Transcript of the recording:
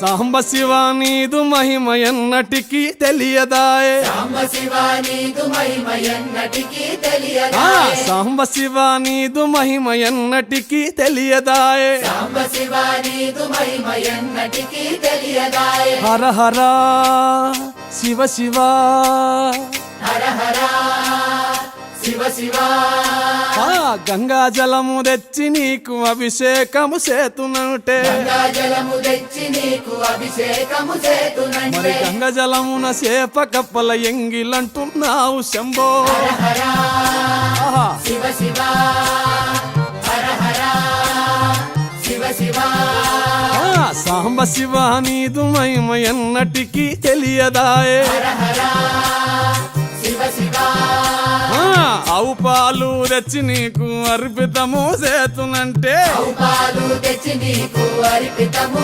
సాంబ శివ నీదు మహిమ ఎన్నటికీ తెలియదాయే సాంబ శివ నీదు మహిమ ఎన్నటికీ తెలియదాయే సాంబ శివ నీదు మహిమ ఎన్నటికీ తెలియదాయే సాంబ శివ నీదు మహిమ ఎన్నటికీ తెలియదాయే హర హర శివ శివ హర హర శివ శివ గంగా జలము తెచ్చి నీకు అభిషేకము చేతునంటే గంగా జలము తెచ్చి నీకు అభిషేకము మరి చేతునంటే గంగ జలమున చేప కప్పల ఎంగిలంటున్నావు శంభో హర హర ఆహా. శివ శివ హర హర శివ శివ సాంబ శివ నీదు మహిమ ఎన్నటికీ తెలియదాయే హర హర శివ శివ ఆవు పాలు తెచ్చి నీకు అర్పితము చేతునంటే పాలు తెచ్చి నీకు అర్పితము